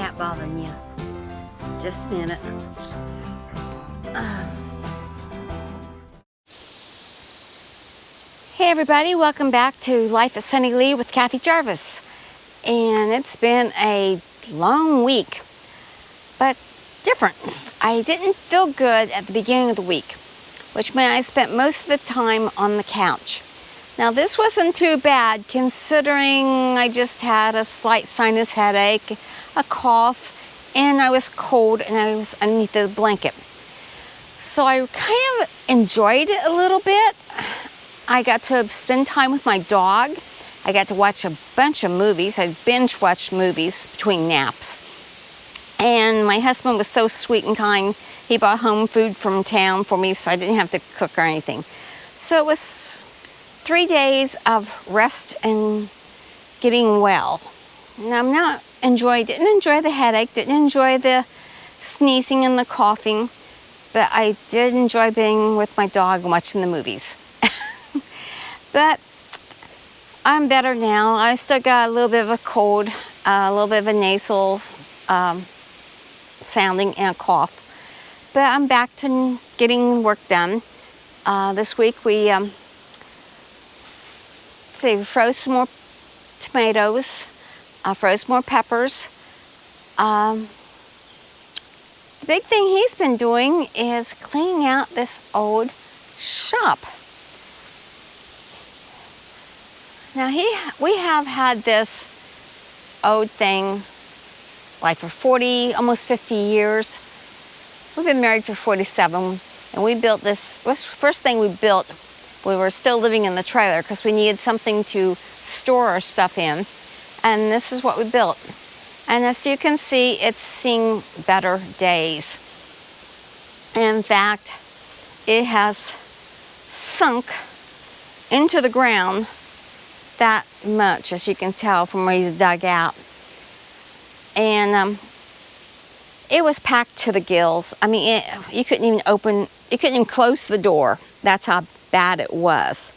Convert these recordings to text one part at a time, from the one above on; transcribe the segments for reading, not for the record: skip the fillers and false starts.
cat bothering you? Just a minute. Hey everybody, welcome back to Life at Sunny Lee with Kathy Jarvis. And it's been a long week, but different. I didn't feel good at the beginning of the week, which meant I spent most of the time on the couch. Now this wasn't too bad considering I just had a slight sinus headache, a cough, and I was cold and I was underneath the blanket. So I kind of enjoyed it a little bit. I got to spend time with my dog. I got to watch a bunch of movies. I binge watched movies between naps. And my husband was so sweet and kind. He brought home food from town for me so I didn't have to cook or anything. So it was 3 days of rest and getting well. And didn't enjoy the headache, didn't enjoy the sneezing and the coughing, but I did enjoy being with my dog and watching the movies. But I'm better now. I still got a little bit of a cold, a little bit of a nasal sounding and a cough. But I'm back to getting work done. This week we froze some more tomatoes, froze more peppers. The big thing he's been doing is cleaning out this old shop. Now we have had this old thing like for almost 50 years. We've been married for 47, and we built this. First thing we built, we were still living in the trailer because we needed something to store our stuff in, and this is what we built. And as you can see, it's seen better days. In fact, it has sunk into the ground that much, as you can tell from where he's dug out. And it was packed to the gills. I mean, you couldn't even close the door. That's how bad it was.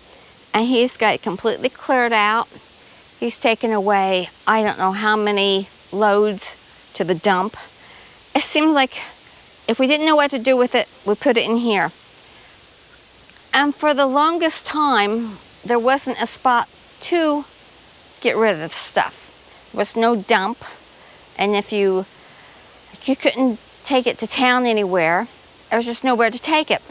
And he's got it completely cleared out. He's taken away, I don't know how many loads to the dump. It seems like if we didn't know what to do with it, we put it in here. And for the longest time, there wasn't a spot to get rid of the stuff. There was no dump, and if you couldn't take it to town anywhere, there was just nowhere to take it.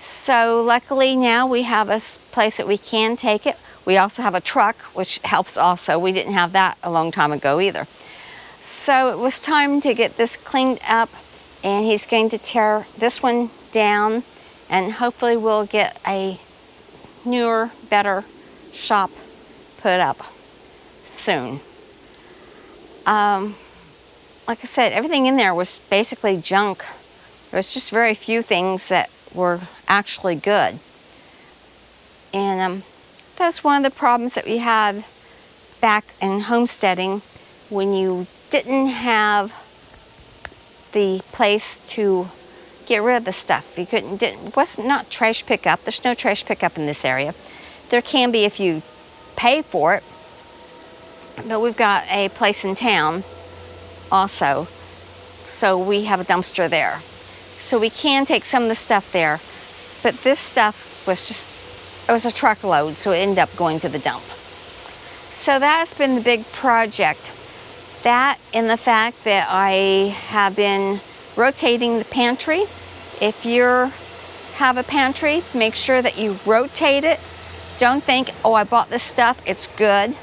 So luckily now we have a place that we can take it. We also have a truck, which helps also. We didn't have that a long time ago either. So it was time to get this cleaned up, and he's going to tear this one down, and hopefully we'll get a newer, better shop put up soon. Like I said, everything in there was basically junk. There was just very few things that were actually good. And that's one of the problems that we had back in homesteading when you didn't have the place to get rid of the stuff. You not trash pickup. There's no trash pickup in this area. There can be if you pay for it, but we've got a place in town also, so we have a dumpster there. So we can take some of the stuff there, but this stuff it was a truckload, so it ended up going to the dump. So that's been the big project. That and the fact that I have been rotating the pantry. If you have a pantry, make sure that you rotate it. Don't think, oh, I bought this stuff, it's good,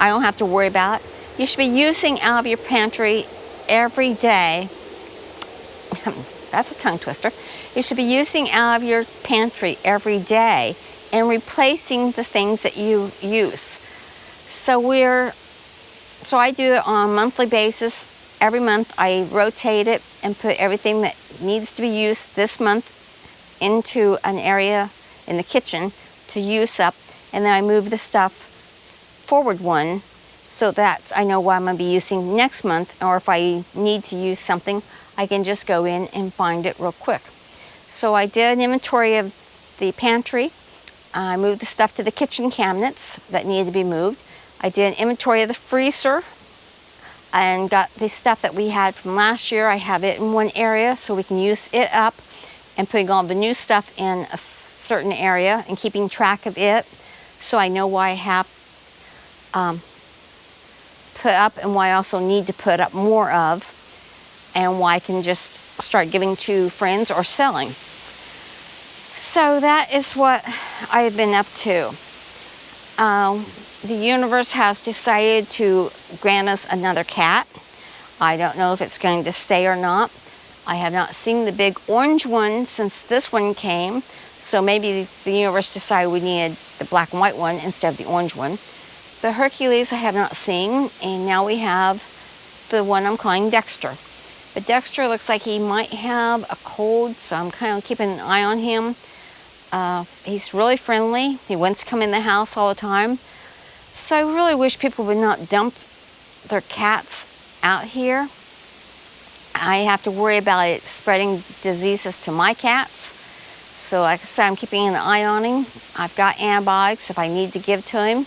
I don't have to worry about it. You should be using out of your pantry every day. That's a tongue twister. You should be using out of your pantry every day and replacing the things that you use. So I do it on a monthly basis. Every month I rotate it and put everything that needs to be used this month into an area in the kitchen to use up, and then I move the stuff forward one, so that I know what I'm going to be using next month, or if I need to use something, I can just go in and find it real quick. So I did an inventory of the pantry. I moved the stuff to the kitchen cabinets that needed to be moved. I did an inventory of the freezer. and got the stuff that we had from last year. I have it in one area so we can use it up, and putting all the new stuff in a certain area and keeping track of it so I know what I have put up and what I also need to put up more of, and why I can just start giving to friends or selling. So that is what I've been up to. The universe has decided to grant us another cat. I don't know if it's going to stay or not. I have not seen the big orange one since this one came, so maybe the universe decided we needed the black and white one instead of the orange one. But Hercules I have not seen, and now we have the one I'm calling Dexter. But Dexter looks like he might have a cold, so I'm kind of keeping an eye on him. He's really friendly. He wants to come in the house all the time. So I really wish people would not dump their cats out here. I have to worry about it spreading diseases to my cats. So like I said, I'm keeping an eye on him. I've got antibiotics if I need to give to him.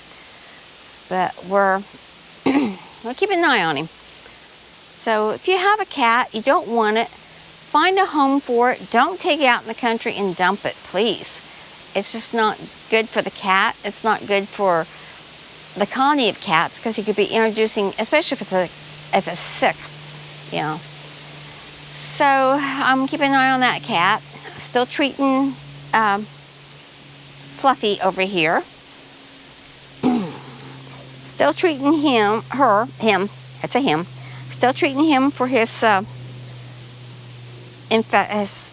But we're keeping an eye on him. So if you have a cat, you don't want it, find a home for it. Don't take it out in the country and dump it, please. It's just not good for the cat. It's not good for the colony of cats, because you could be introducing, especially if it's sick, you know. So I'm keeping an eye on that cat. Still treating Fluffy over here. Still treating him, it's a him. Still treating him for his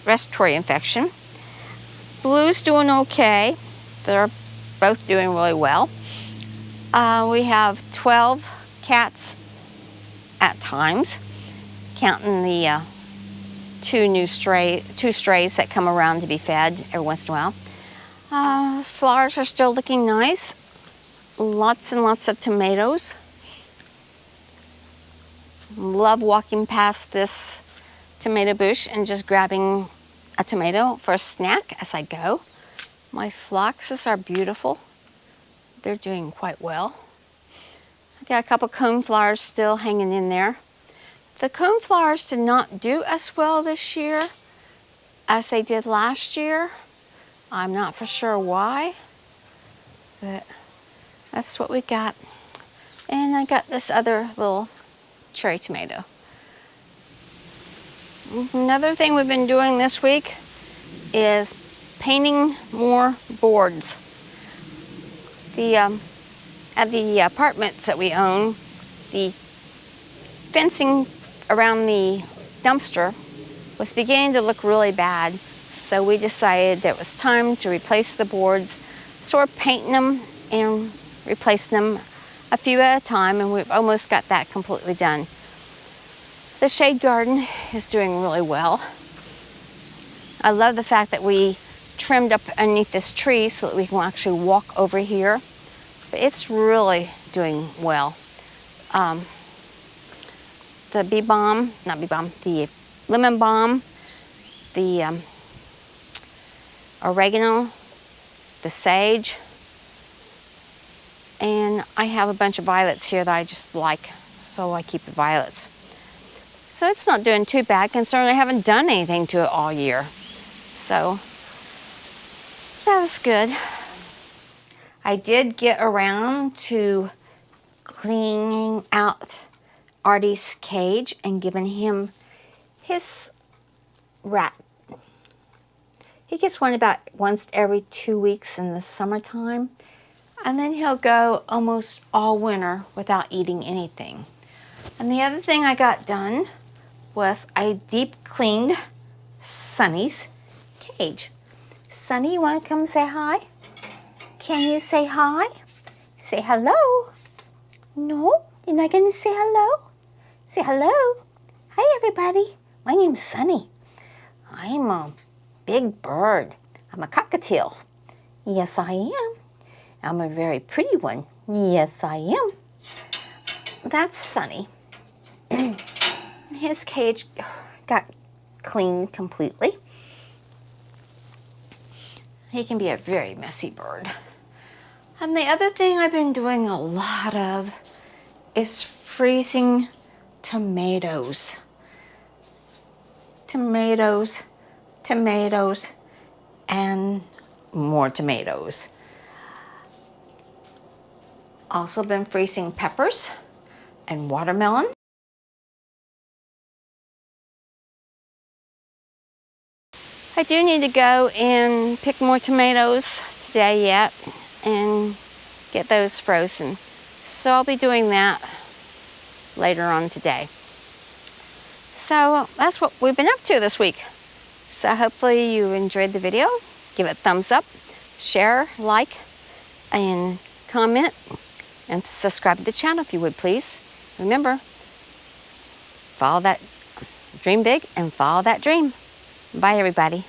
respiratory infection. Blue's doing okay. They're both doing really well. We have 12 cats at times, counting the two strays that come around to be fed every once in a while. Flowers are still looking nice. Lots and lots of tomatoes. Love walking past this tomato bush and just grabbing a tomato for a snack as I go. My phloxes are beautiful. They're doing quite well. I got a couple coneflowers still hanging in there. The coneflowers did not do as well this year as they did last year. I'm not for sure why, but that's what we got. And I got this other little cherry tomato. Another thing we've been doing this week is painting more boards. At the apartments that we own, the fencing around the dumpster was beginning to look really bad, so we decided that it was time to replace the boards. So we're painting them and replacing them a few at a time, and we've almost got that completely done. The shade garden is doing really well. I love the fact that we trimmed up underneath this tree so that we can actually walk over here. But it's really doing well. The the lemon balm, the oregano, the sage, and I have a bunch of violets here that I just like, so I keep the violets. So it's not doing too bad considering I haven't done anything to it all year. So that was good. I did get around to cleaning out Artie's cage and giving him his rat. He gets one about once every 2 weeks in the summertime, and then he'll go almost all winter without eating anything. And the other thing I got done was I deep cleaned Sunny's cage. Sunny, you want to come say hi? Can you say hi? Say hello. No, you're not going to say hello? Say hello. Hi, everybody. My name's Sunny. I'm a big bird. I'm a cockatiel. Yes, I am. I'm a very pretty one. Yes, I am. That's Sunny. His cage got cleaned completely. He can be a very messy bird. And the other thing I've been doing a lot of is freezing tomatoes. Tomatoes, tomatoes, and more tomatoes. Also been freezing peppers and watermelon. I do need to go and pick more tomatoes today yet and get those frozen. So I'll be doing that later on today. So that's what we've been up to this week. So hopefully you enjoyed the video. Give it a thumbs up, share, like, and comment, and subscribe to the channel if you would, please. Remember, follow that dream big and follow that dream. Bye, everybody.